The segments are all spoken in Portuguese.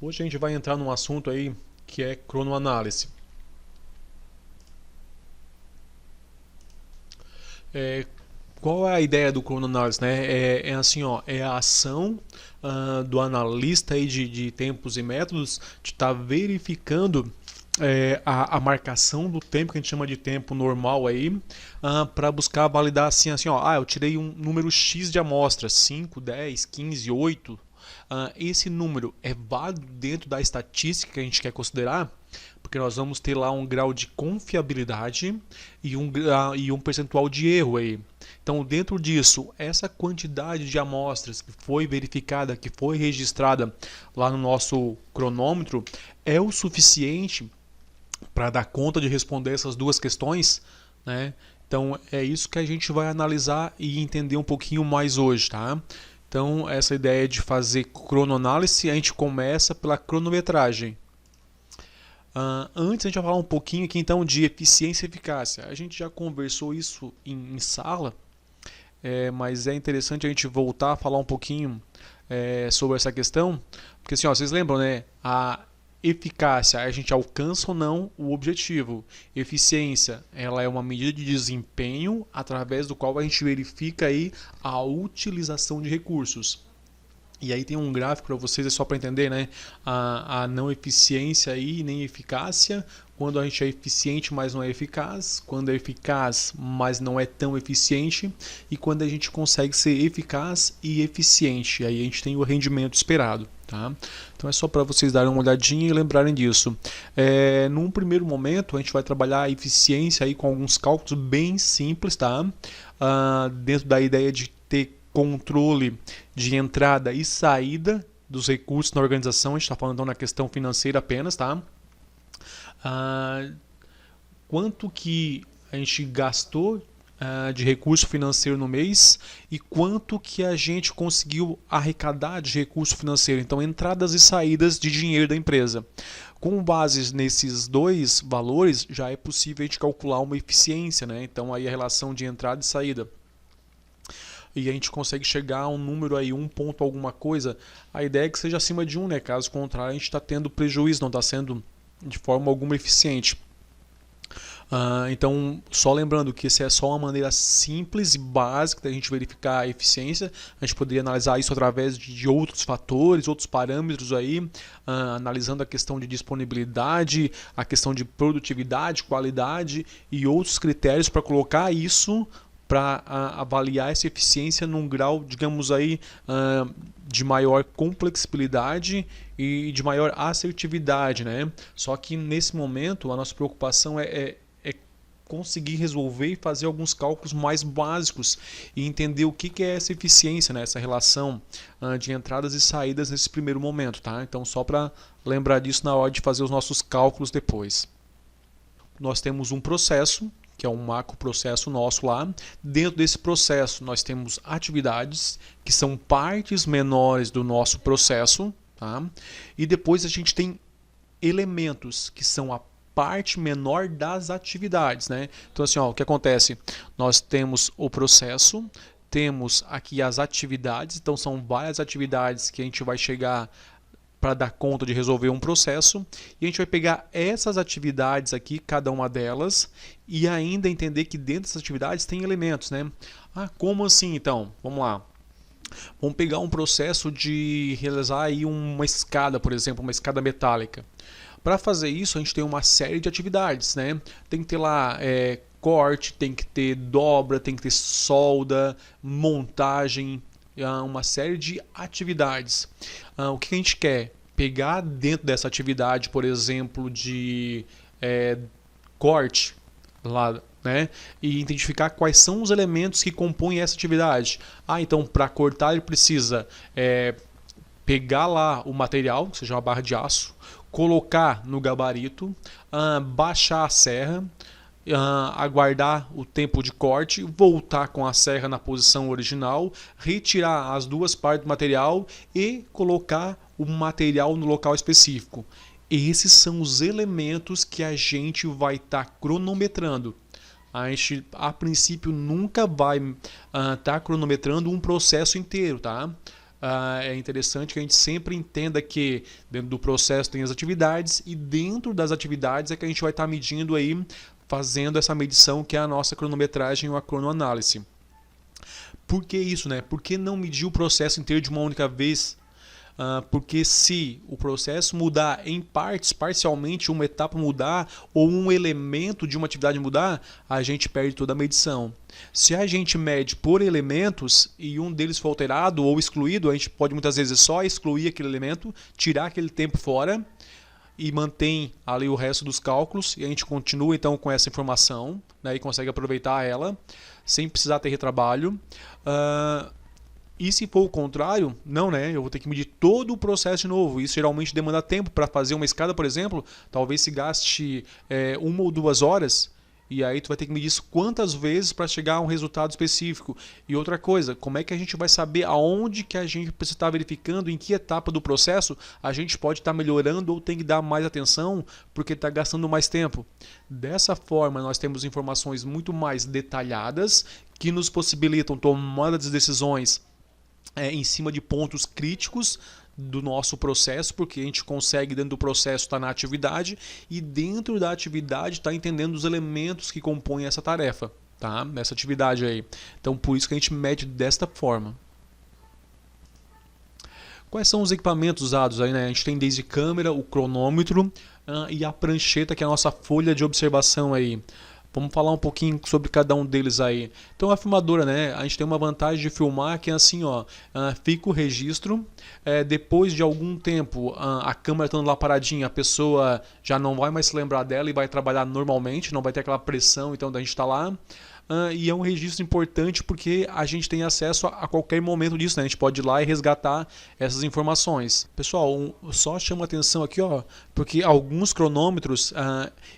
Hoje a gente vai entrar num assunto aí que é cronoanálise. É, Qual é a ideia do cronoanálise, né? É assim, ó, é a ação do analista aí de tempos e métodos de estar verificando a marcação do tempo que a gente chama de tempo normal aí para buscar validar assim, ó, eu tirei um número X de amostras, 5, 10, 15, 8. Esse número é válido dentro da estatística que a gente quer considerar, porque nós vamos ter lá um grau de confiabilidade e um percentual de erro aí. Então, dentro disso, essa quantidade de amostras que foi verificada, que foi registrada lá no nosso cronômetro, é o suficiente para dar conta de responder essas duas questões, né? Então, é isso que a gente vai analisar e entender um pouquinho mais hoje, tá? Então, essa ideia de fazer cronoanálise, a gente começa pela cronometragem. Antes a gente vai falar um pouquinho aqui então de eficiência e eficácia. A gente já conversou isso em sala, mas é interessante a gente voltar a falar um pouquinho sobre essa questão, porque assim, ó, vocês lembram, né? A eficácia, a gente alcança ou não o objetivo. Eficiência, ela é uma medida de desempenho através do qual a gente verifica aí a utilização de recursos. E aí tem um gráfico para vocês, é só para entender, né? A não eficiência aí, nem eficácia, quando a gente é eficiente, mas não é eficaz, quando é eficaz, mas não é tão eficiente, e quando a gente consegue ser eficaz e eficiente, aí a gente tem o rendimento esperado. Tá? Então é só para vocês darem uma olhadinha e lembrarem disso. Num primeiro momento, a gente vai trabalhar a eficiência aí com alguns cálculos bem simples, tá? Dentro da ideia de ter controle de entrada e saída dos recursos na organização. A gente está falando então na questão financeira apenas, tá? Quanto que a gente gastou de recurso financeiro no mês e quanto que a gente conseguiu arrecadar de recurso financeiro, então entradas e saídas de dinheiro da empresa. Com base nesses dois valores, já é possível a gente calcular uma eficiência, né? Então aí a relação de entrada e saída. E a gente consegue chegar a um número aí, um ponto alguma coisa. A ideia é que seja acima de 1, né? Caso contrário, a gente está tendo prejuízo, não está sendo de forma alguma eficiente. Então, só lembrando que essa é só uma maneira simples e básica da gente verificar a eficiência. A gente poderia analisar isso através de outros fatores, outros parâmetros aí, analisando a questão de disponibilidade, a questão de produtividade, qualidade e outros critérios para colocar isso para avaliar essa eficiência num grau, digamos aí, de maior complexibilidade e de maior assertividade, né? Só que nesse momento a nossa preocupação é conseguir resolver e fazer alguns cálculos mais básicos e entender o que é essa eficiência, né? Essa relação de entradas e saídas nesse primeiro momento, tá? Então só para lembrar disso na hora de fazer os nossos cálculos depois. Nós temos um processo, que é um macro processo nosso lá. Dentro desse processo nós temos atividades que são partes menores do nosso processo, tá? E depois a gente tem elementos que são a parte menor das atividades, né? Então assim, ó, o que acontece? Nós temos o processo, temos aqui as atividades, então são várias atividades que a gente vai chegar para dar conta de resolver um processo, e a gente vai pegar essas atividades aqui, cada uma delas, e ainda entender que dentro dessas atividades tem elementos, né? Como assim então? Vamos lá. Vamos pegar um processo de realizar aí uma escada, por exemplo, uma escada metálica. Para fazer isso, a gente tem uma série de atividades, né? Tem que ter lá corte, tem que ter dobra, tem que ter solda, montagem, uma série de atividades. O que a gente quer? Pegar dentro dessa atividade, por exemplo, de corte, lá, né? E identificar quais são os elementos que compõem essa atividade. Então para cortar ele precisa pegar lá o material, seja uma barra de aço, colocar no gabarito, baixar a serra, aguardar o tempo de corte, voltar com a serra na posição original, retirar as duas partes do material e colocar o material no local específico. Esses são os elementos que a gente vai estar cronometrando. A gente, a princípio, nunca vai estar cronometrando um processo inteiro, tá? é interessante que a gente sempre entenda que dentro do processo tem as atividades e dentro das atividades é que a gente vai estar medindo aí, fazendo essa medição que é a nossa cronometragem ou a cronoanálise. Por que isso, né? Por que não medir o processo inteiro de uma única vez? Porque se o processo mudar em partes, parcialmente, uma etapa mudar ou um elemento de uma atividade mudar, a gente perde toda a medição. Se a gente mede por elementos e um deles for alterado ou excluído, a gente pode muitas vezes só excluir aquele elemento, tirar aquele tempo fora e mantém ali o resto dos cálculos e a gente continua então com essa informação, né, e consegue aproveitar ela sem precisar ter retrabalho. E se for o contrário, não, né? Eu vou ter que medir todo o processo de novo. Isso geralmente demanda tempo. Para fazer uma escada, por exemplo, talvez se gaste 1 ou 2 horas. E aí tu vai ter que medir isso quantas vezes para chegar a um resultado específico. E outra coisa, como é que a gente vai saber aonde que a gente precisa estar verificando, em que etapa do processo a gente pode estar melhorando ou tem que dar mais atenção porque está gastando mais tempo. Dessa forma, nós temos informações muito mais detalhadas que nos possibilitam tomar as decisões em cima de pontos críticos do nosso processo, porque a gente consegue dentro do processo estar na atividade e dentro da atividade estar entendendo os elementos que compõem essa tarefa, tá? Nessa atividade aí. Então por isso que a gente mede desta forma. Quais são os equipamentos usados aí, né? A gente tem desde câmera, o cronômetro e a prancheta, que é a nossa folha de observação aí. Vamos falar um pouquinho sobre cada um deles aí. Então a filmadora, né? A gente tem uma vantagem de filmar que é assim, ó, fica o registro, depois de algum tempo a câmera estando lá paradinha, a pessoa já não vai mais se lembrar dela e vai trabalhar normalmente, não vai ter aquela pressão então da gente estar lá. E é um registro importante porque a gente tem acesso a qualquer momento disso, né? A gente pode ir lá e resgatar essas informações. Pessoal, só chama atenção aqui, ó, porque alguns cronômetros,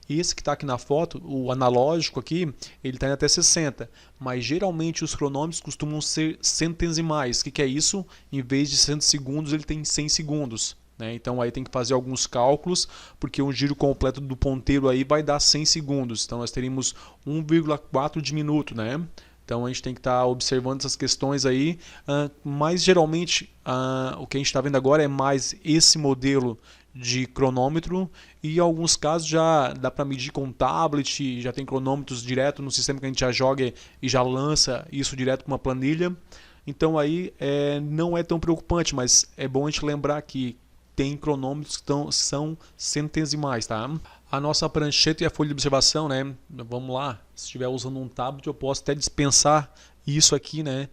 esse que está aqui na foto, o analógico aqui, ele está em até 60, mas geralmente os cronômetros costumam ser centesimais. O que é isso? Em vez de 100 segundos, ele tem 100 segundos. Então aí tem que fazer alguns cálculos, porque um giro completo do ponteiro aí vai dar 100 segundos. Então nós teríamos 1,4 de minuto, né? Então a gente tem que estar observando essas questões aí, mas geralmente o que a gente está vendo agora é mais esse modelo de cronômetro e em alguns casos já dá para medir com tablet, já tem cronômetros direto no sistema que a gente já joga e já lança isso direto para uma planilha. Então aí não é tão preocupante, mas é bom a gente lembrar que tem cronômetros que são centesimais, tá? A nossa prancheta e a folha de observação, né? Vamos lá, se estiver usando um tablet eu posso até dispensar isso aqui, né?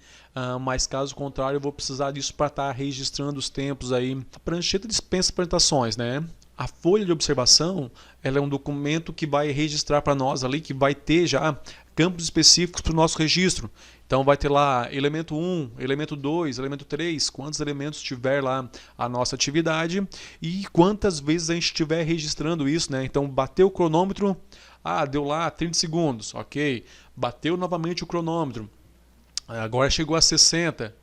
Mas caso contrário eu vou precisar disso para estar registrando os tempos aí. A prancheta dispensa apresentações, né? A folha de observação, ela é um documento que vai registrar para nós ali, que vai ter já campos específicos para o nosso registro. Então vai ter lá elemento 1, elemento 2, elemento 3, quantos elementos tiver lá a nossa atividade e quantas vezes a gente estiver registrando isso, né? Então bateu o cronômetro, deu lá 30 segundos, ok. Bateu novamente o cronômetro, agora chegou a 60.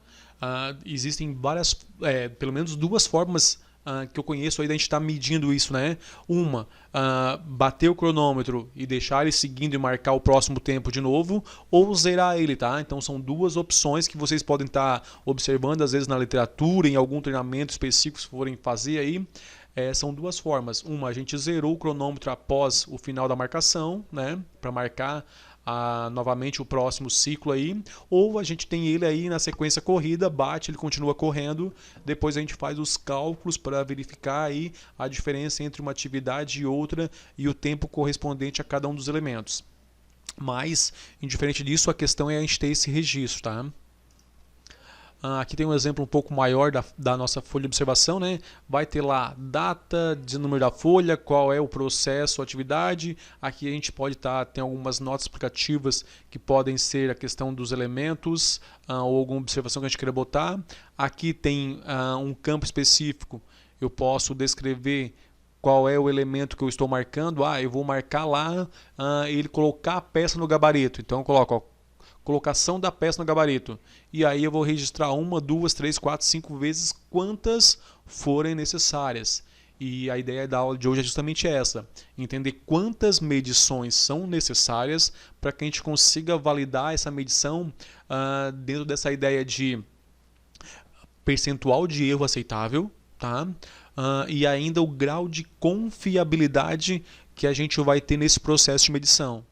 Existem várias, pelo menos 2 formas que eu conheço aí da gente estar medindo isso, né? Uma, bater o cronômetro e deixar ele seguindo e marcar o próximo tempo de novo, ou zerar ele, tá? Então são 2 opções que vocês podem estar observando, às vezes na literatura, em algum treinamento específico, se forem fazer aí. São 2 formas. Uma, a gente zerou o cronômetro após o final da marcação, né? Para marcar novamente o próximo ciclo aí, ou a gente tem ele aí na sequência corrida, bate, ele continua correndo, depois a gente faz os cálculos para verificar aí a diferença entre uma atividade e outra e o tempo correspondente a cada um dos elementos. Mas, indiferente disso, a questão é a gente ter esse registro, tá? Aqui tem um exemplo um pouco maior da nossa folha de observação, né? Vai ter lá data, número da folha, qual é o processo, a atividade. Aqui a gente pode tem algumas notas explicativas que podem ser a questão dos elementos ou alguma observação que a gente queira botar. Aqui tem um campo específico, eu posso descrever qual é o elemento que eu estou marcando. Eu vou marcar lá ele colocar a peça no gabarito. Então eu coloco, ó, colocação da peça no gabarito. E aí eu vou registrar 1, 2, 3, 4, 5 vezes quantas forem necessárias. E a ideia da aula de hoje é justamente essa. Entender quantas medições são necessárias para que a gente consiga validar essa medição dentro dessa ideia de percentual de erro aceitável, tá? E ainda o grau de confiabilidade que a gente vai ter nesse processo de medição.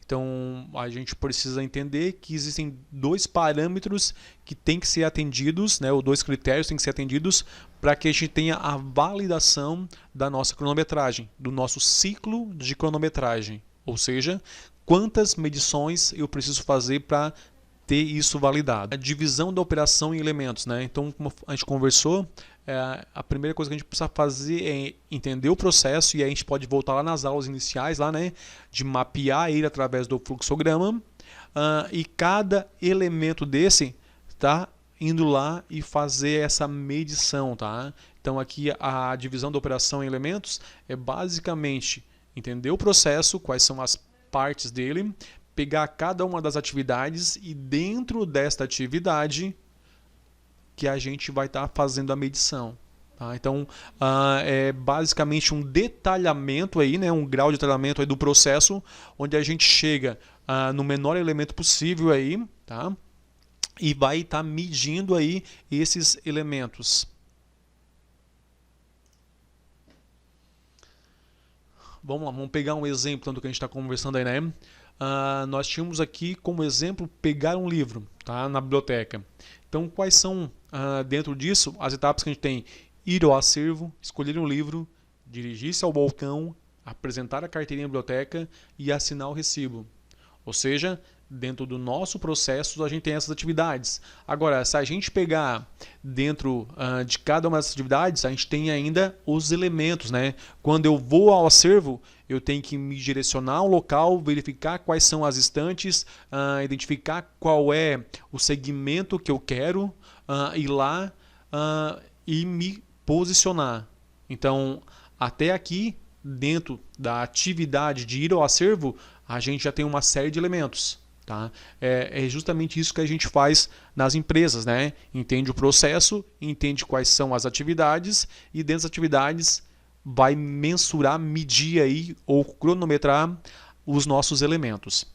Então, a gente precisa entender que existem dois parâmetros que têm que ser atendidos, né, ou dois critérios que têm que ser atendidos para que a gente tenha a validação da nossa cronometragem, do nosso ciclo de cronometragem. Ou seja, quantas medições eu preciso fazer para ter isso validado. A divisão da operação em elementos, né? Então, como a gente conversou, a primeira coisa que a gente precisa fazer é entender o processo, e aí a gente pode voltar lá nas aulas iniciais, lá, né, de mapear ele através do fluxograma, e cada elemento desse tá indo lá e fazer essa medição, tá? Então aqui a divisão da operação em elementos é basicamente entender o processo, quais são as partes dele, pegar cada uma das atividades e dentro desta atividade que a gente vai estar fazendo a medição. Tá? Então, é basicamente um detalhamento aí, né, um grau de detalhamento aí do processo, onde a gente chega no menor elemento possível aí, tá? E vai estar medindo aí esses elementos. Vamos lá, vamos pegar um exemplo do que a gente está conversando aí, né? Nós tínhamos aqui como exemplo pegar um livro, tá, na biblioteca. Então, quais são, dentro disso, as etapas que a gente tem? Ir ao acervo, escolher um livro, dirigir-se ao balcão, apresentar a carteirinha da biblioteca e assinar o recibo. Ou seja, dentro do nosso processo a gente tem essas atividades. Agora, se a gente pegar dentro de cada uma dessas atividades, a gente tem ainda os elementos, né? Quando eu vou ao acervo, eu tenho que me direcionar ao local, verificar quais são as estantes, identificar qual é o segmento que eu quero, ir lá e me posicionar. Então, até aqui, dentro da atividade de ir ao acervo, a gente já tem uma série de elementos. Tá? É justamente isso que a gente faz nas empresas, né? Entende o processo, entende quais são as atividades e dentro das atividades vai mensurar, medir aí, ou cronometrar os nossos elementos.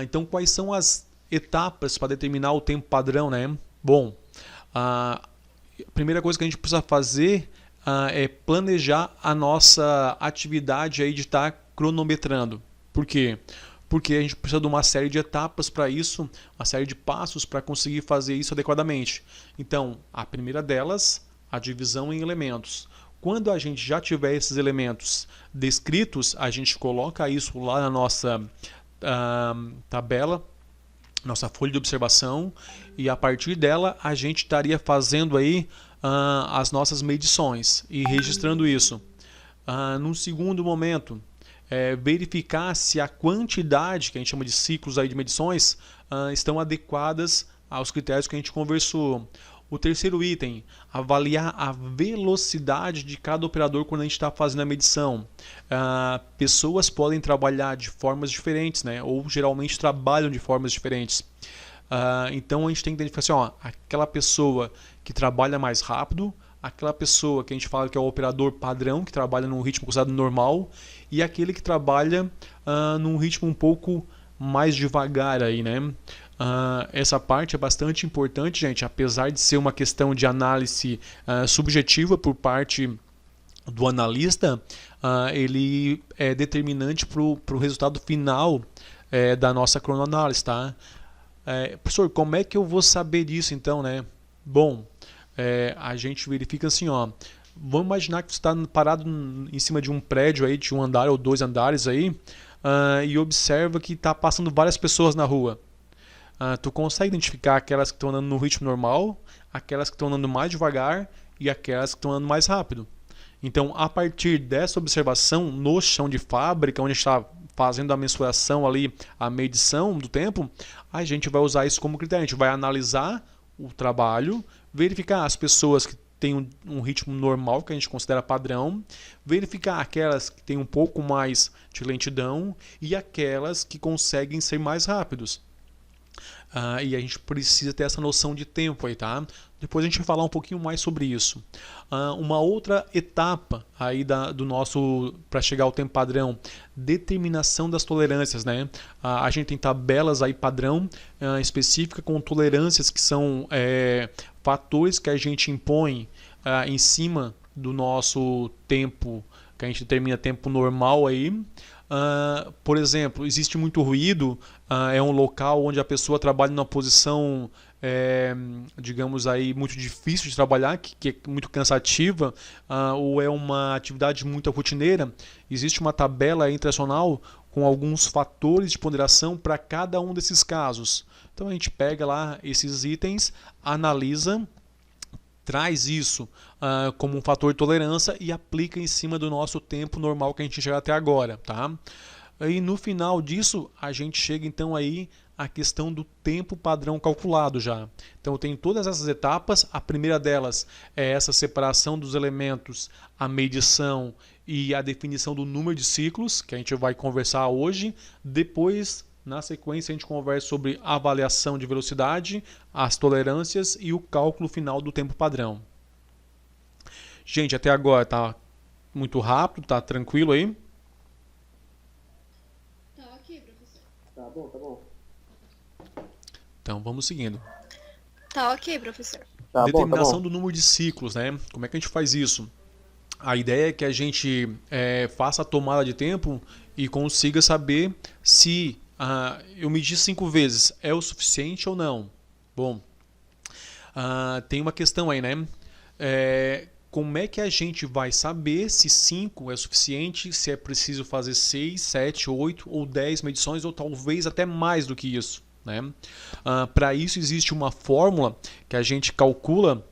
Então, quais são as etapas para determinar o tempo padrão, né? Bom, a primeira coisa que a gente precisa fazer é planejar a nossa atividade aí de estar cronometrando. Por quê? Porque a gente precisa de uma série de etapas para isso, uma série de passos para conseguir fazer isso adequadamente. Então, a primeira delas, a divisão em elementos. Quando a gente já tiver esses elementos descritos, a gente coloca isso lá na nossa tabela, nossa folha de observação, e a partir dela a gente estaria fazendo aí as nossas medições e registrando isso. Num segundo momento, verificar se a quantidade, que a gente chama de ciclos aí de medições, estão adequadas aos critérios que a gente conversou. O terceiro item, avaliar a velocidade de cada operador quando a gente está fazendo a medição. Pessoas podem trabalhar de formas diferentes, né? Ou geralmente trabalham de formas diferentes. Então a gente tem que identificar assim, ó, aquela pessoa que trabalha mais rápido, aquela pessoa que a gente fala que é o operador padrão, que trabalha num ritmo considerado normal, e aquele que trabalha num ritmo um pouco mais devagar aí, né? Essa parte é bastante importante, gente, apesar de ser uma questão de análise subjetiva por parte do analista, ele é determinante para o resultado final da nossa cronoanálise, tá? Professor, como é que eu vou saber disso então, né? Bom, a gente verifica assim, ó. Vamos imaginar que você está parado em cima de um prédio aí, de um andar ou 2 andares aí, e observa que está passando várias pessoas na rua. Tu consegue identificar aquelas que estão andando no ritmo normal, aquelas que estão andando mais devagar e aquelas que estão andando mais rápido. Então, a partir dessa observação no chão de fábrica, onde a gente está fazendo a mensuração ali, a medição do tempo, a gente vai usar isso como critério. A gente vai analisar o trabalho, verificar as pessoas que têm um ritmo normal, que a gente considera padrão, verificar aquelas que têm um pouco mais de lentidão e aquelas que conseguem ser mais rápidos. E a gente precisa ter essa noção de tempo aí, tá? Depois a gente vai falar um pouquinho mais sobre isso. Uma outra etapa aí do nosso para chegar ao tempo padrão, determinação das tolerâncias, né? A gente tem tabelas aí padrão específica com tolerâncias que são fatores que a gente impõe em cima do nosso tempo, que a gente determina tempo normal aí. Por exemplo, existe muito ruído, é um local onde a pessoa trabalha numa posição, digamos aí, muito difícil de trabalhar, que é muito cansativa, ou é uma atividade muito rotineira. Existe uma tabela internacional com alguns fatores de ponderação para cada um desses casos. Então a gente pega lá esses itens, analisa, traz isso como um fator de tolerância e aplica em cima do nosso tempo normal que a gente chega até agora, tá? E no final disso, a gente chega então aí à questão do tempo padrão calculado já. Então tem todas essas etapas, a primeira delas é essa separação dos elementos, a medição e a definição do número de ciclos, que a gente vai conversar hoje. Depois, na sequência, a gente conversa sobre a avaliação de velocidade, as tolerâncias e o cálculo final do tempo padrão. Gente, até agora tá muito rápido, tá tranquilo aí? Tá ok, professor. Tá bom. Então vamos seguindo. Tá ok, professor. Tá Determinação bom. do número de ciclos, né? Como é que a gente faz isso? A ideia é que a gente faça a tomada de tempo e consiga saber se eu medir 5 vezes é o suficiente ou não. Bom, tem uma questão aí, né? Como é que a gente vai saber se 5 é suficiente, se é preciso fazer 6, 7, 8 ou 10 medições ou talvez até mais do que isso, né? Para isso existe uma fórmula que a gente calcula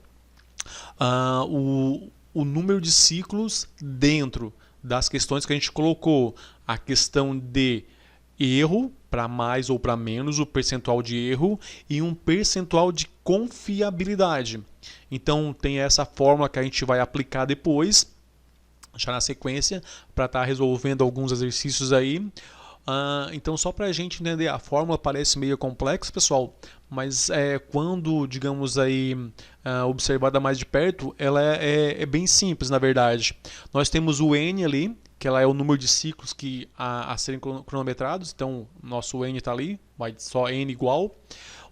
o número de ciclos dentro das questões que a gente colocou. A questão de erro, para mais ou para menos, o percentual de erro e um percentual de confiabilidade. Então tem essa fórmula que a gente vai aplicar depois, já na sequência, para estar resolvendo alguns exercícios aí. Então só para a gente entender, a fórmula parece meio complexa, pessoal, mas quando, digamos aí, observada mais de perto, ela é bem simples, na verdade. Nós temos o N ali, que ela é o número de ciclos a serem cronometrados, então nosso N está ali, vai só N igual.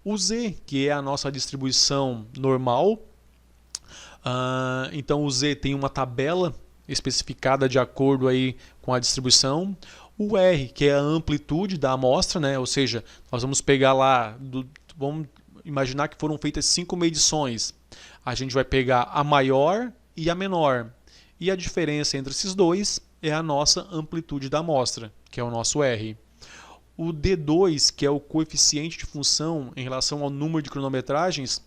O Z, que é a nossa distribuição normal, então o Z tem uma tabela especificada de acordo aí com a distribuição. O R, que é a amplitude da amostra, né? Ou seja, nós vamos pegar lá, vamos imaginar que foram feitas 5 medições. A gente vai pegar a maior e a menor. E a diferença entre esses dois é a nossa amplitude da amostra, que é o nosso R. O D2, que é o coeficiente de função em relação ao número de cronometragens,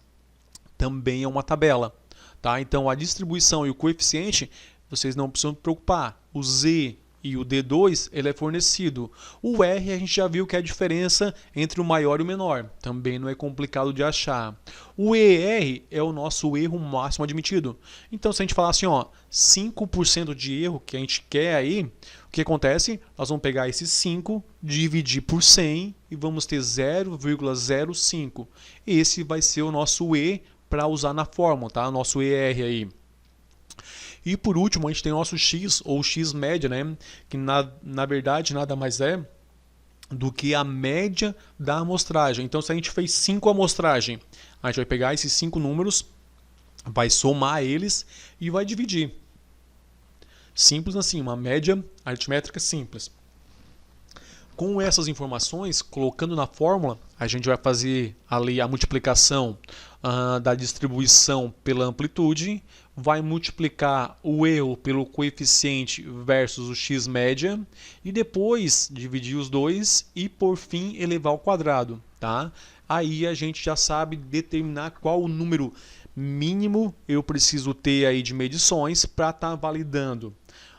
também é uma tabela. Tá? Então a distribuição e o coeficiente, vocês não precisam se preocupar. O Z e o D2 ele é fornecido. O R a gente já viu que é a diferença entre o maior e o menor. Também não é complicado de achar. O ER é o nosso erro máximo admitido. Então se a gente falar assim, 5% de erro que a gente quer aí, o que acontece? Nós vamos pegar esses 5, dividir por 100 e vamos ter 0,05. Esse vai ser o nosso E para usar na fórmula, tá? O nosso ER aí. E por último, a gente tem o nosso X, ou X média, né? Que na verdade nada mais é do que a média da amostragem. Então, se a gente fez 5 amostragens, a gente vai pegar esses 5 números, vai somar eles e vai dividir. Simples assim, uma média aritmétrica simples. Com essas informações, colocando na fórmula, a gente vai fazer ali a multiplicação da distribuição pela amplitude, vai multiplicar o erro pelo coeficiente versus o x média e depois dividir os dois e por fim elevar ao quadrado, tá? Aí a gente já sabe determinar qual o número mínimo eu preciso ter aí de medições para estar validando.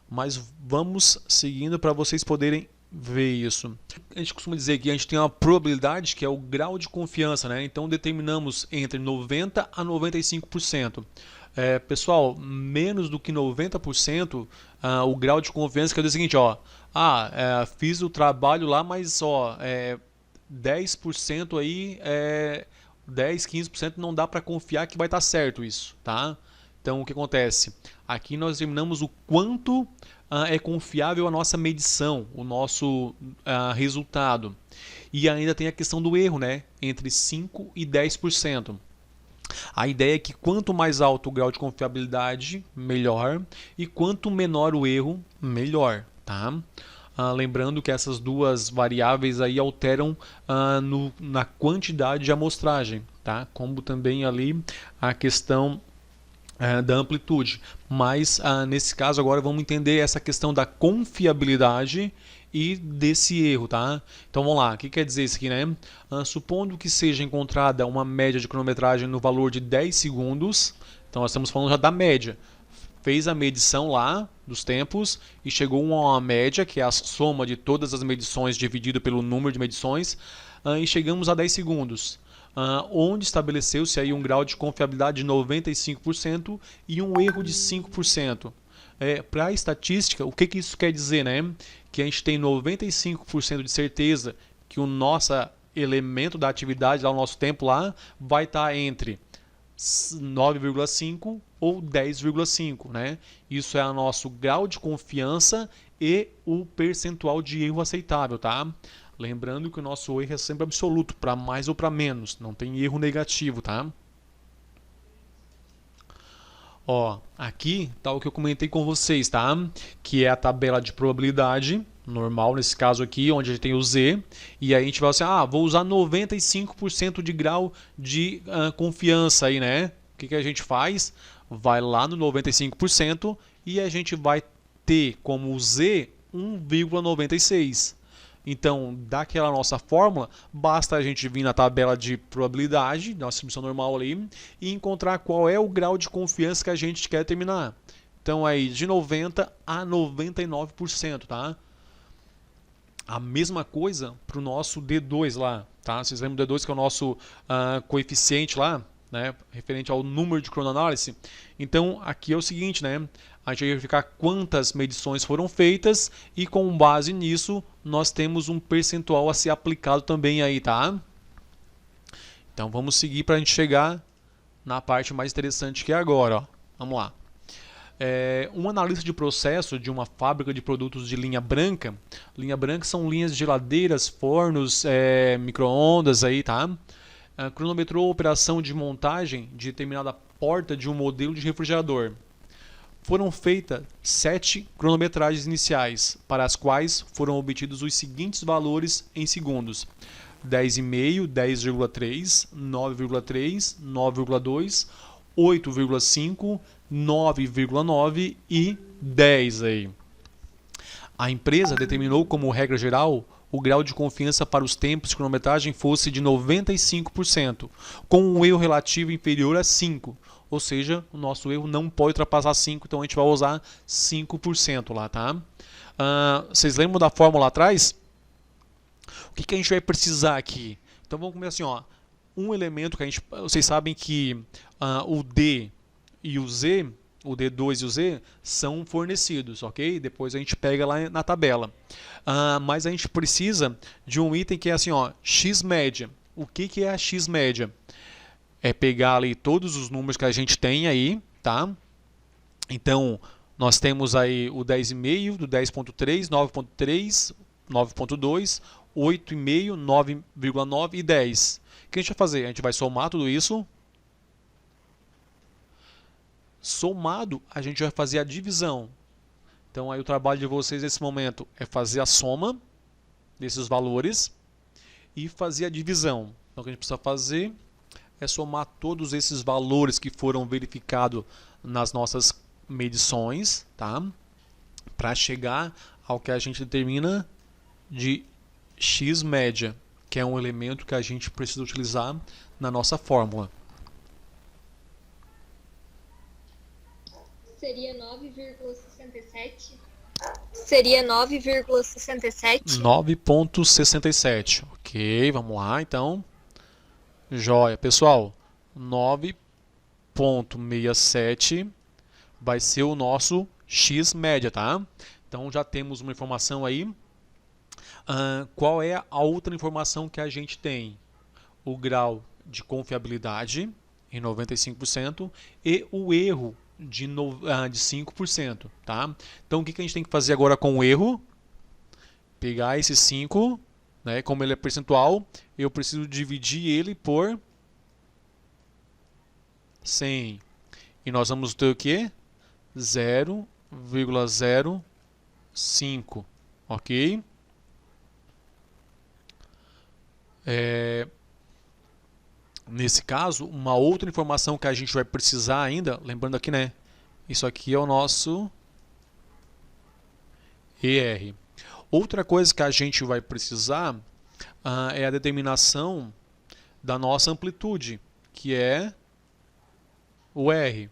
Mas vamos seguindo para vocês poderem ver isso. A gente costuma dizer que a gente tem uma probabilidade que é o grau de confiança, né? Então determinamos entre 90 a 95%. Pessoal, menos do que 90%, o grau de confiança quer dizer o seguinte, fiz o trabalho lá, mas 10% aí, 10, 15% não dá para confiar que vai estar certo isso, tá? Então, o que acontece? Aqui nós determinamos o quanto é confiável a nossa medição, o nosso resultado. E ainda tem a questão do erro, né? Entre 5% e 10%. A ideia é que quanto mais alto o grau de confiabilidade, melhor. E quanto menor o erro, melhor, tá? Lembrando que essas duas variáveis aí alteram na quantidade de amostragem, tá? Como também ali a questão da amplitude. Mas nesse caso agora vamos entender essa questão da confiabilidade e desse erro, tá? Então vamos lá, o que quer dizer isso aqui, né? Supondo que seja encontrada uma média de cronometragem no valor de 10 segundos, então nós estamos falando já da média. Fez a medição lá dos tempos e chegou a uma média, que é a soma de todas as medições dividido pelo número de medições, e chegamos a 10 segundos. Onde estabeleceu-se aí um grau de confiabilidade de 95% e um erro de 5%. Para a estatística, o que isso quer dizer, né? Que a gente tem 95% de certeza que o nosso elemento da atividade, lá, o nosso tempo lá, vai estar entre 9,5 ou 10,5, né? Isso é o nosso grau de confiança e o percentual de erro aceitável, tá? Lembrando que o nosso erro é sempre absoluto, para mais ou para menos, não tem erro negativo, tá? Ó, aqui tá o que eu comentei com vocês, tá? Que é a tabela de probabilidade, normal nesse caso aqui, onde a gente tem o Z, e aí a gente vai assim, vou usar 95% de grau de confiança aí, né? O que a gente faz? Vai lá no 95% e a gente vai ter como Z 1,96. Então, daquela nossa fórmula, basta a gente vir na tabela de probabilidade, nossa distribuição normal ali, e encontrar qual é o grau de confiança que a gente quer determinar. Então, aí de 90% a 99%, tá? A mesma coisa para o nosso D2 lá, tá? Vocês lembram do D2 que é o nosso coeficiente lá, né? Referente ao número de cronoanálise. Então, aqui é o seguinte, né? A gente vai verificar quantas medições foram feitas e com base nisso nós temos um percentual a ser aplicado também aí, tá? Então vamos seguir para a gente chegar na parte mais interessante que é agora, ó. Vamos lá. Um analista de processo de uma fábrica de produtos de linha branca são linhas de geladeiras, fornos, micro-ondas aí, tá? Cronometrou a operação de montagem de determinada porta de um modelo de refrigerador. Foram feitas 7 cronometragens iniciais, para as quais foram obtidos os seguintes valores em segundos: 10,5, 10,3, 9,3, 9,2, 8,5, 9,9 e 10 aí. A empresa determinou como regra geral o grau de confiança para os tempos de cronometragem fosse de 95%, com um erro relativo inferior a 5%. Ou seja, o nosso erro não pode ultrapassar 5%, então a gente vai usar 5% lá, tá? Vocês lembram da fórmula lá atrás? O que a gente vai precisar aqui? Então vamos começar assim, ó. Um elemento que vocês sabem que o D e o Z, o D2 e o Z, são fornecidos, ok? Depois a gente pega lá na tabela. Mas a gente precisa de um item que é assim, ó, X-média. O que é a X-média? É pegar ali todos os números que a gente tem aí, tá? Então, nós temos aí o 10,5, do 10,3, 9,3, 9,2, 8,5, 9,9 e 10. O que a gente vai fazer? A gente vai somar tudo isso. Somado, a gente vai fazer a divisão. Então, aí o trabalho de vocês nesse momento é fazer a soma desses valores e fazer a divisão. Então, o que a gente precisa fazer é somar todos esses valores que foram verificados nas nossas medições, tá? Para chegar ao que a gente determina de X-média, que é um elemento que a gente precisa utilizar na nossa fórmula. Seria 9,67? Seria 9,67? 9,67. Ok, vamos lá, então. Joia. Pessoal, 9,67 vai ser o nosso X média, tá? Então já temos uma informação aí. Qual é a outra informação que a gente tem? O grau de confiabilidade em 95% e o erro de 5%. Tá? Então o que a gente tem que fazer agora com o erro? Pegar esse 5, né, como ele é percentual, eu preciso dividir ele por 100. E nós vamos ter o quê? 0,05. Ok? Nesse caso, uma outra informação que a gente vai precisar ainda, lembrando aqui, né? Isso aqui é o nosso ER. Outra coisa que a gente vai precisar é a determinação da nossa amplitude, que é o R.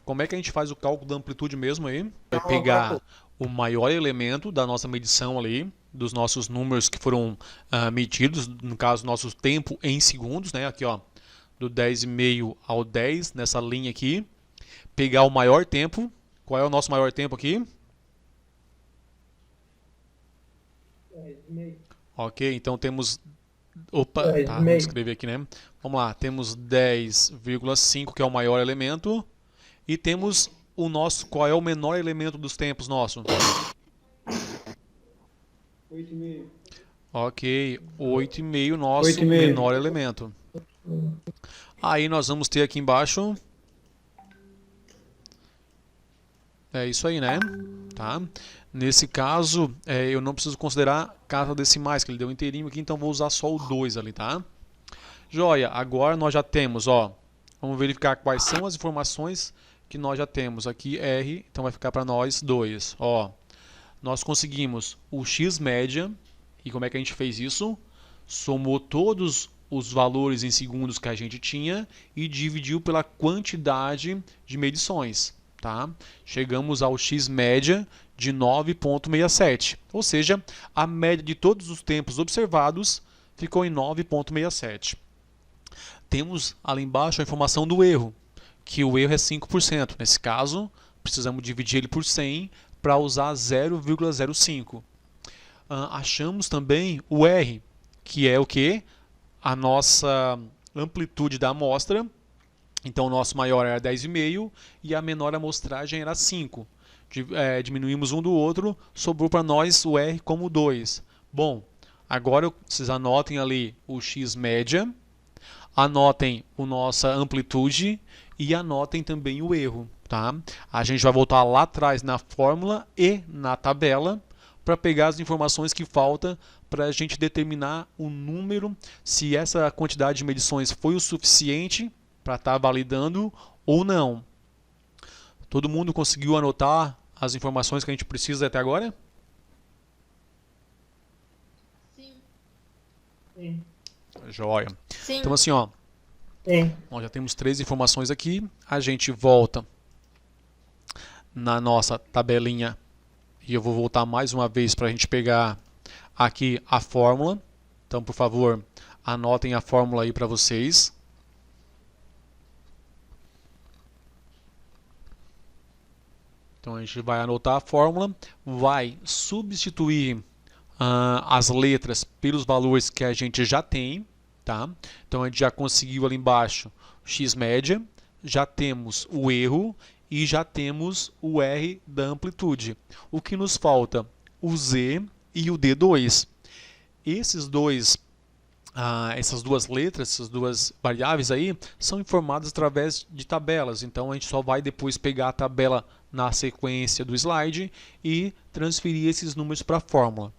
Como é que a gente faz o cálculo da amplitude mesmo aí? Vai pegar o maior elemento da nossa medição ali, dos nossos números que foram medidos, no caso, nosso tempo em segundos, né? Aqui, ó, do 10,5 ao 10, nessa linha aqui. Pegar o maior tempo. Qual é o nosso maior tempo aqui? 10,5. Ok, então temos... Opa, tá, vou escrever aqui, né? Vamos lá, temos 10,5, que é o maior elemento. E temos o nosso... Qual é o menor elemento dos tempos nosso? 8,5. Ok, 8,5 nosso menor elemento. Aí nós vamos ter aqui embaixo... É isso aí, né? Tá? Nesse caso, eu não preciso considerar casa decimais, que ele deu inteirinho aqui, então vou usar só o 2 ali, tá? Joia, agora nós já temos, ó, vamos verificar quais são as informações que nós já temos. Aqui R, então vai ficar para nós 2. Ó, nós conseguimos o X média, e como é que a gente fez isso? Somou todos os valores em segundos que a gente tinha e dividiu pela quantidade de medições. Tá? Chegamos ao X média de 9,67, ou seja, a média de todos os tempos observados ficou em 9,67. Temos ali embaixo a informação do erro, que o erro é 5%. Nesse caso, precisamos dividir ele por 100 para usar 0,05. Achamos também o R, que é o que? A nossa amplitude da amostra. Então, o nosso maior era 10,5 e a menor amostragem era 5. Diminuímos um do outro, sobrou para nós o R como 2. Bom, agora vocês anotem ali o X média, anotem a nossa amplitude e anotem também o erro. Tá? A gente vai voltar lá atrás na fórmula e na tabela para pegar as informações que faltam para a gente determinar o número, se essa quantidade de medições foi o suficiente para estar validando ou não. Todo mundo conseguiu anotar as informações que a gente precisa até agora? Sim. Sim. Joia. Sim. Então assim, ó, Sim. nós já temos 3 informações aqui. A gente volta na nossa tabelinha e eu vou voltar mais uma vez para a gente pegar aqui a fórmula. Então, por favor, anotem a fórmula aí para vocês. Então, a gente vai anotar a fórmula, vai substituir as letras pelos valores que a gente já tem. Tá? Então, a gente já conseguiu ali embaixo o X média, já temos o erro e já temos o R da amplitude. O que nos falta? O Z e o D2. Essas duas letras, essas duas variáveis aí, são informadas através de tabelas. Então, a gente só vai depois pegar a tabela na sequência do slide e transferir esses números para a fórmula.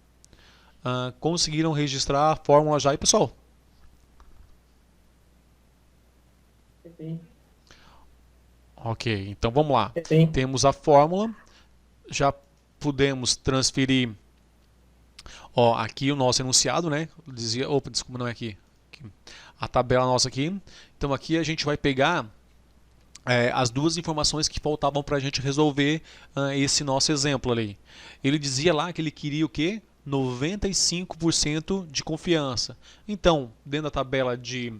Conseguiram registrar a fórmula já aí, pessoal? Sim. Ok, então vamos lá. Sim. Temos a fórmula, já podemos transferir. Ó, aqui o nosso enunciado, né? Dizia, opa, desculpa, não é aqui. A tabela nossa aqui. Então aqui a gente vai pegar as duas informações que faltavam para a gente resolver esse nosso exemplo ali. Ele dizia lá que ele queria o quê? 95% de confiança. Então, dentro da tabela de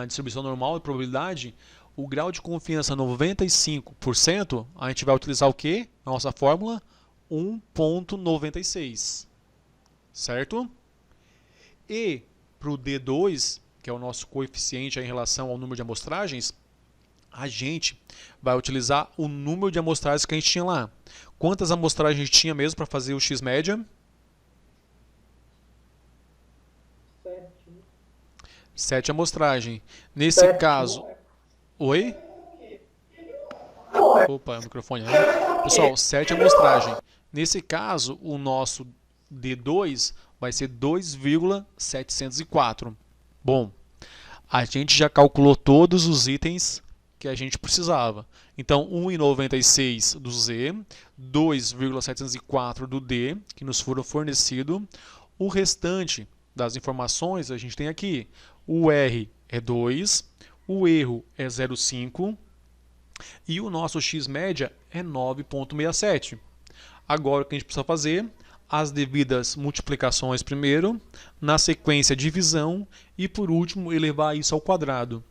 distribuição normal e probabilidade, o grau de confiança 95%, a gente vai utilizar o quê? A nossa fórmula 1,96. certo? E para o D2, que é o nosso coeficiente em relação ao número de amostragens, a gente vai utilizar o número de amostragens que a gente tinha lá. Quantas amostragens a gente tinha mesmo para fazer o x-média? 7 amostragens. Nesse 7. caso... Oi? Opa, o microfone, né? Pessoal, 7 amostragens. Nesse caso, o nosso D2 vai ser 2,704. Bom, a gente já calculou todos os itens que a gente precisava. Então, 1,96 do Z, 2,704 do D, que nos foram fornecidos. O restante das informações a gente tem aqui. O R é 2, o erro é 0,5 e o nosso x-média é 9,67. Agora, o que a gente precisa fazer? As devidas multiplicações primeiro, na sequência divisão e por último elevar isso ao quadrado.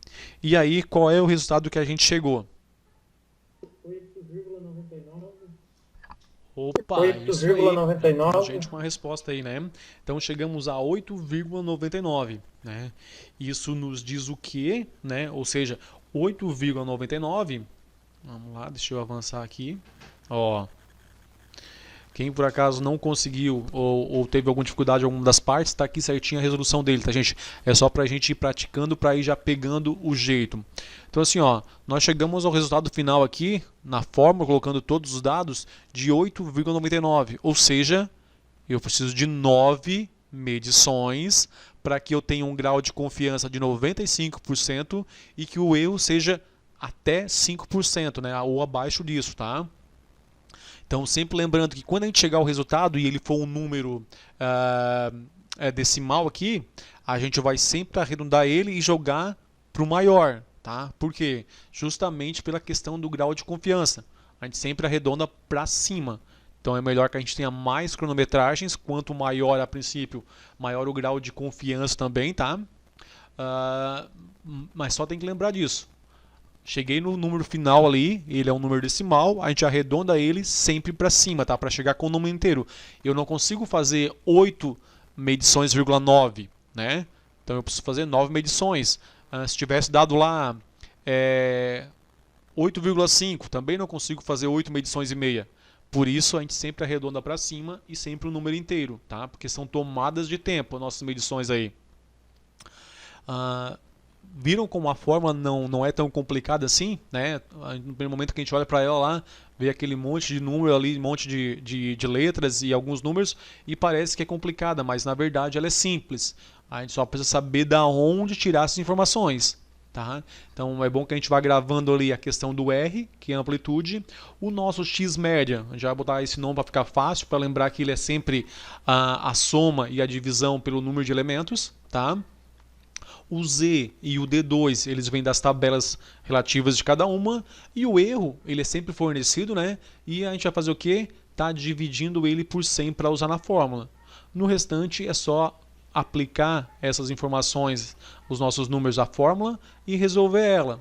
E aí qual é o resultado que a gente chegou? 8,99. Opa, isso aí. 8,99. Gente, uma resposta aí, né? Então chegamos a 8,99, né? Isso nos diz o quê, né? Ou seja, 8,99. Vamos lá, deixa eu avançar aqui. Ó, quem por acaso não conseguiu ou teve alguma dificuldade em alguma das partes, está aqui certinho a resolução dele, tá, gente? É só para a gente ir praticando, para ir já pegando o jeito. Então assim, ó, nós chegamos ao resultado final aqui, na fórmula, colocando todos os dados, de 8,99. Ou seja, eu preciso de 9 medições para que eu tenha um grau de confiança de 95% e que o erro seja até 5%, né? Ou abaixo disso, tá? Então, sempre lembrando que quando a gente chegar ao resultado e ele for um número decimal aqui, a gente vai sempre arredondar ele e jogar para o maior. Tá? Por quê? Justamente pela questão do grau de confiança. A gente sempre arredonda para cima. Então, é melhor que a gente tenha mais cronometragens. Quanto maior a princípio, maior o grau de confiança também. Tá? Mas só tem que lembrar disso. Cheguei no número final ali, ele é um número decimal, a gente arredonda ele sempre para cima, tá? Para chegar com o número inteiro. Eu não consigo fazer 8 medições, 9, né? Então eu preciso fazer 9 medições. Se tivesse dado lá 8,5, também não consigo fazer 8 medições e meia. Por isso a gente sempre arredonda para cima e sempre o número inteiro, tá? Porque são tomadas de tempo as nossas medições aí. Viram como a fórmula não é tão complicada assim, né? No primeiro momento que a gente olha para ela lá, vê aquele monte de número ali, um monte de letras e alguns números e parece que é complicada, mas na verdade ela é simples. A gente só precisa saber da onde tirar essas informações, tá? Então é bom que a gente vá gravando ali a questão do R, que é a amplitude, o nosso x-média, a gente vai botar esse nome para ficar fácil, para lembrar que ele é sempre a soma e a divisão pelo número de elementos, tá? O Z e o D2, eles vêm das tabelas relativas de cada uma. E o erro, ele é sempre fornecido, né? E a gente vai fazer o quê? Tá dividindo ele por 100 para usar na fórmula. No restante, é só aplicar essas informações, os nossos números à fórmula e resolver ela.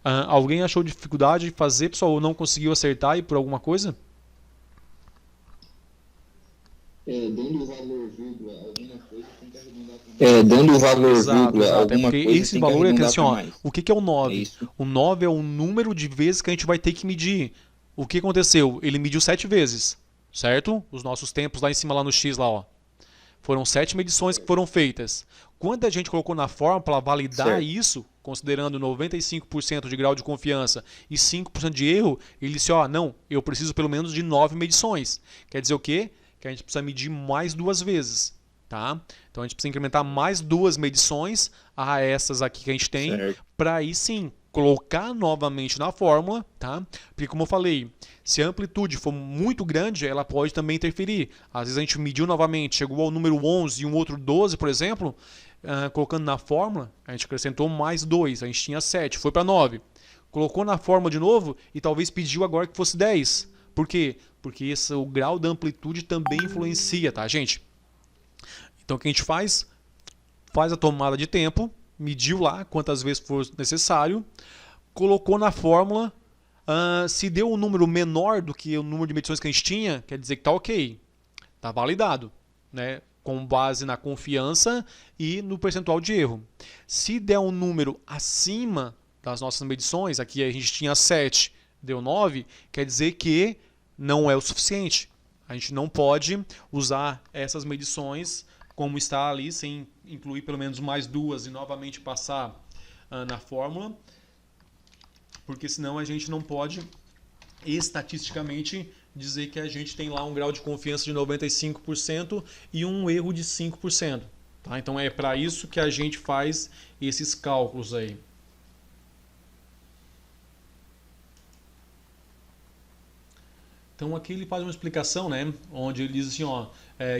Alguém achou dificuldade de fazer, pessoal, ou não conseguiu acertar e por alguma coisa? Dando o valor vírgula alguma coisa tem que arredondar também. Dando o valor vírgula alguma porque coisa esse tem valor que é que arredondar assim, pra ó, mais. o que é o 9? É isso. O 9 é o número de vezes que a gente vai ter que medir. O que aconteceu? Ele mediu 7 vezes, certo? Os nossos tempos lá em cima, lá no X, lá, ó. Foram 7 medições que foram feitas. Quando a gente colocou na fórmula para validar Certo. isso, considerando 95% de grau de confiança e 5% de erro, ele disse, ó, não, eu preciso pelo menos de 9 medições. Quer dizer o quê? Que a gente precisa medir mais 2 vezes, tá? Então a gente precisa incrementar mais 2 medições a essas aqui que a gente tem, Certo. para aí sim colocar novamente na fórmula, tá? Porque como eu falei, se a amplitude for muito grande, ela pode também interferir. Às vezes a gente mediu novamente, chegou ao número 11 e um outro 12, por exemplo, colocando na fórmula, a gente acrescentou mais 2, a gente tinha 7, foi para 9. Colocou na fórmula de novo e talvez pediu agora que fosse 10. Por quê? Porque o grau da amplitude também influencia, tá, gente? Então o que a gente faz? Faz a tomada de tempo, mediu lá quantas vezes for necessário, colocou na fórmula, se deu um número menor do que o número de medições que a gente tinha, quer dizer que está ok, está validado. né, com base na confiança e no percentual de erro. Se der um número acima das nossas medições, aqui a gente tinha 7, deu 9, quer dizer que não é o suficiente. A gente não pode usar essas medições como está ali, sem incluir pelo menos mais 2 e novamente passar na fórmula, porque senão a gente não pode estatisticamente dizer que a gente tem lá um grau de confiança de 95% e um erro de 5%. Tá? Então é para isso que a gente faz esses cálculos aí. Então aqui ele faz uma explicação, né, onde ele diz assim, ó,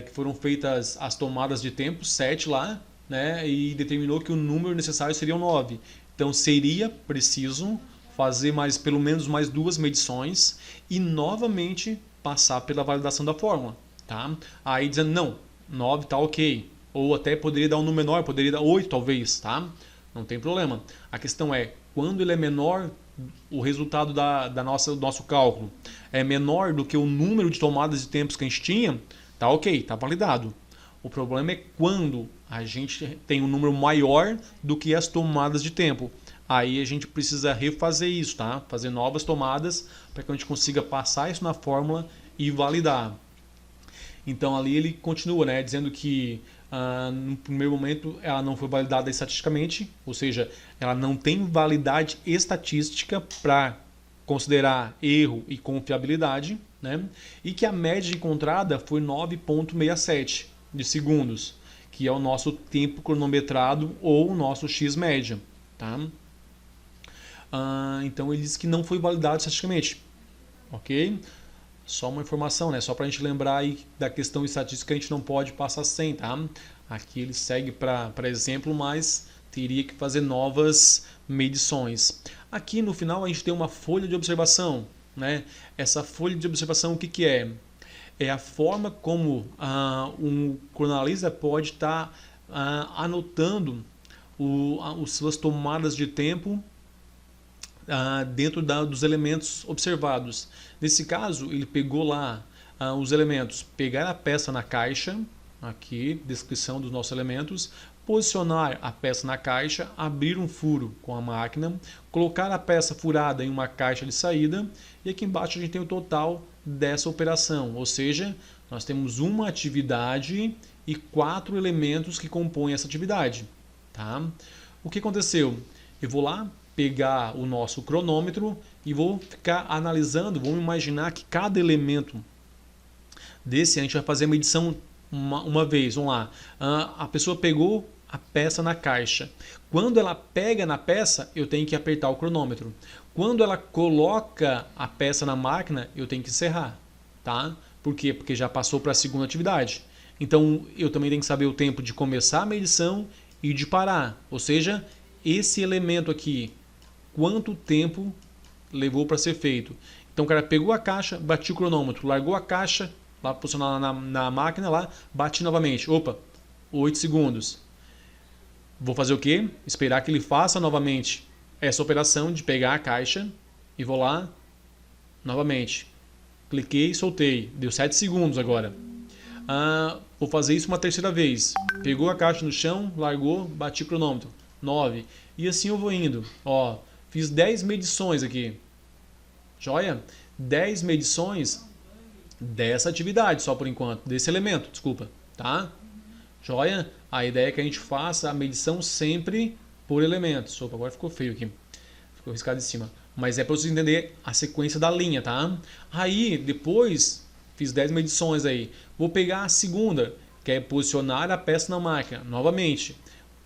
que foram feitas as tomadas de tempo, 7 lá, né, e determinou que o número necessário seriam 9. Então seria preciso fazer pelo menos mais 2 medições e novamente passar pela validação da fórmula. Tá? Aí dizendo, não, 9 tá ok. Ou até poderia dar um número menor, poderia dar 8 talvez. Tá? Não tem problema. A questão é, quando ele é menor, o resultado do nosso cálculo é menor do que o número de tomadas de tempos que a gente tinha, tá ok, tá validado. O problema é quando a gente tem um número maior do que as tomadas de tempo. Aí a gente precisa refazer isso, tá? Fazer novas tomadas para que a gente consiga passar isso na fórmula e validar. Então ali ele continua, né, dizendo que no primeiro momento ela não foi validada estatisticamente, ou seja, ela não tem validade estatística para considerar erro e confiabilidade, né? E que a média encontrada foi 9,67 de segundos, que é o nosso tempo cronometrado ou o nosso x-média. Tá? Então ele diz que não foi validado estatisticamente. Ok? Só uma informação, né? Só para a gente lembrar aí da questão estatística, a gente não pode passar sem, tá? Aqui ele segue para exemplo, mas teria que fazer novas medições. Aqui no final a gente tem uma folha de observação, né? Essa folha de observação o que é? É a forma como um cronalista pode estar anotando as suas tomadas de tempo dentro dos elementos observados. Nesse caso, ele pegou lá os elementos, pegar a peça na caixa, aqui, descrição dos nossos elementos, posicionar a peça na caixa, abrir um furo com a máquina, colocar a peça furada em uma caixa de saída, e aqui embaixo a gente tem o total dessa operação, ou seja, nós temos uma atividade e 4 elementos que compõem essa atividade. Tá? O que aconteceu? Eu vou lá pegar o nosso cronômetro e vou ficar analisando, vamos imaginar que cada elemento desse a gente vai fazer a medição uma vez, vamos lá. A pessoa pegou a peça na caixa. Quando ela pega na peça, eu tenho que apertar o cronômetro. Quando ela coloca a peça na máquina, eu tenho que encerrar. Tá? Por quê? Porque já passou para a segunda atividade. Então, eu também tenho que saber o tempo de começar a medição e de parar. Ou seja, esse elemento aqui, quanto tempo levou para ser feito. Então o cara pegou a caixa, bati o cronômetro, largou a caixa, lá posicionar na máquina, lá, bati novamente. Opa, 8 segundos. Vou fazer o quê? Esperar que ele faça novamente essa operação de pegar a caixa e vou lá novamente. Cliquei e soltei. Deu 7 segundos agora. Vou fazer isso uma terceira vez. Pegou a caixa no chão, largou, bati o cronômetro. 9. E assim eu vou indo. Ó, fiz 10 medições aqui. Joia? 10 medições dessa atividade só por enquanto. Desse elemento, desculpa. Tá? Joia? A ideia é que a gente faça a medição sempre por elementos. Opa, agora ficou feio aqui. Ficou riscado em cima. Mas é para você entender a sequência da linha, tá? Aí, depois, fiz 10 medições aí. Vou pegar a segunda, que é posicionar a peça na máquina. Novamente,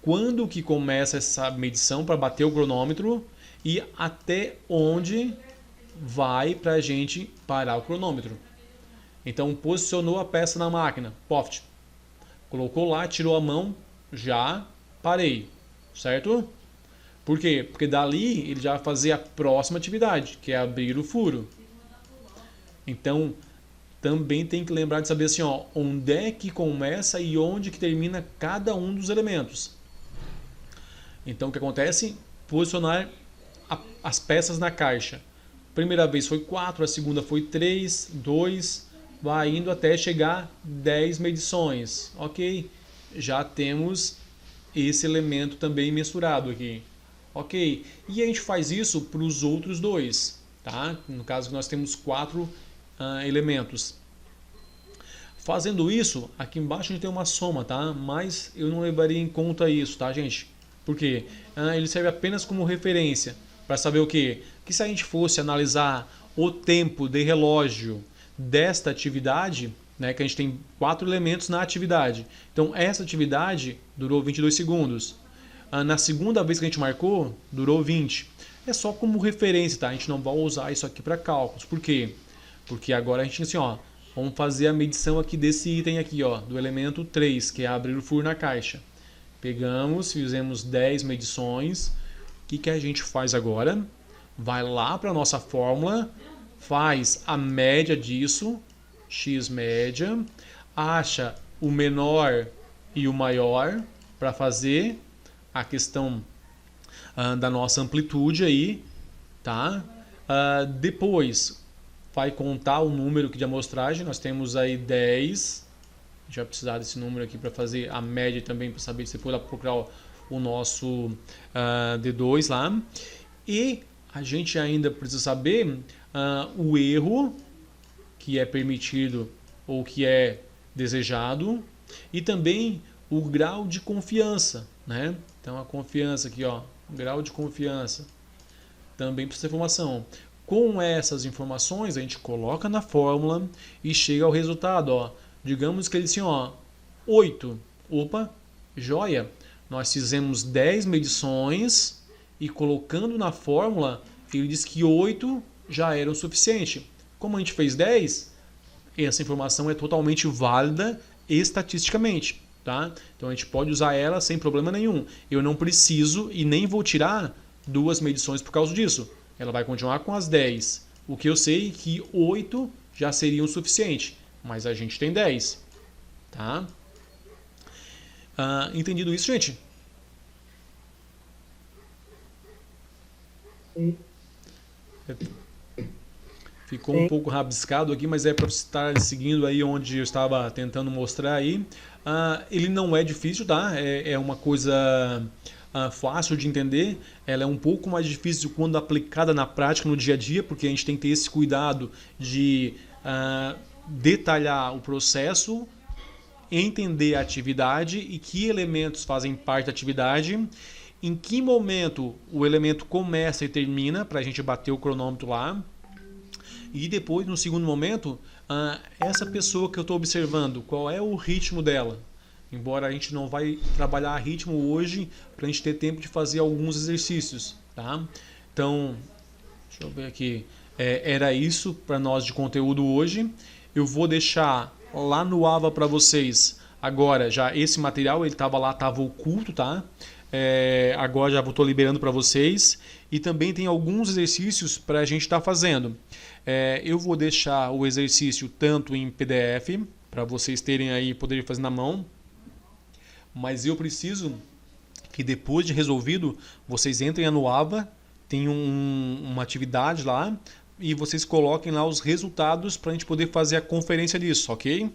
quando que começa essa medição para bater o cronômetro e até onde vai para a gente parar o cronômetro. Então, posicionou a peça na máquina. Poft. Colocou lá, tirou a mão, já parei. Certo? Por quê? Porque dali ele já vai fazer a próxima atividade, que é abrir o furo. Então, também tem que lembrar de saber assim, ó, onde é que começa e onde que termina cada um dos elementos. Então, o que acontece? Posicionar as peças na caixa. Primeira vez foi 4, a segunda foi 3, 2, vai indo até chegar 10 medições. Ok, já temos esse elemento também mensurado aqui. Ok, e a gente faz isso para os outros dois, tá? No caso que nós temos 4 elementos. Fazendo isso, aqui embaixo a gente tem uma soma, tá? Mas eu não levaria em conta isso, tá, gente? Por quê? Ele serve apenas como referência para saber o quê? Que se a gente fosse analisar o tempo de relógio desta atividade, né, que a gente tem 4 elementos na atividade. Então, essa atividade durou 22 segundos. Na segunda vez que a gente marcou, durou 20. É só como referência, tá? A gente não vai usar isso aqui para cálculos. Por quê? Porque agora a gente assim, ó, vamos fazer a medição aqui desse item aqui, ó, do elemento 3, que é abrir o furo na caixa. Pegamos, fizemos 10 medições. O que a gente faz agora? Vai lá para a nossa fórmula, faz a média disso, x média, acha o menor e o maior para fazer a questão da nossa amplitude aí, tá? Depois vai contar o número aqui de amostragem, nós temos aí 10, a gente vai precisar desse número aqui para fazer a média também, para saber se for lá procurar o nosso D2 lá, e a gente ainda precisa saber o erro que é permitido ou que é desejado e também o grau de confiança, né? Então a confiança aqui, ó, grau de confiança também precisa ter informação. Com essas informações a gente coloca na fórmula e chega ao resultado, ó. Digamos que ele assim, ó, 8. Opa, joia. Nós fizemos 10 medições e colocando na fórmula, ele diz que 8 já era o suficiente. Como a gente fez 10, essa informação é totalmente válida estatisticamente, tá? Então a gente pode usar ela sem problema nenhum. Eu não preciso e nem vou tirar 2 medições por causa disso. Ela vai continuar com as 10. O que eu sei é que 8 já seriam o suficiente, mas a gente tem 10, tá? Entendido isso, gente? Sim. Ficou um pouco rabiscado aqui, mas é para você estar seguindo aí onde eu estava tentando mostrar aí. Ele não é difícil, tá? É uma coisa fácil de entender. Ela é um pouco mais difícil quando aplicada na prática, no dia a dia, porque a gente tem que ter esse cuidado de detalhar o processo, entender a atividade e que elementos fazem parte da atividade, em que momento o elemento começa e termina, para a gente bater o cronômetro lá. E depois, no segundo momento, essa pessoa que eu estou observando, qual é o ritmo dela? Embora a gente não vai trabalhar ritmo hoje, para a gente ter tempo de fazer alguns exercícios, tá? Então, deixa eu ver aqui. Era isso para nós de conteúdo hoje. Eu vou deixar lá no Ava para vocês. Agora, já esse material, ele estava lá, estava oculto, tá? Agora já estou liberando para vocês. E também tem alguns exercícios para a gente estar fazendo. Eu vou deixar o exercício tanto em PDF, para vocês terem aí, poderem fazer na mão. Mas eu preciso que depois de resolvido, vocês entrem no Ava, tem uma atividade lá, e vocês coloquem lá os resultados para a gente poder fazer a conferência disso, ok?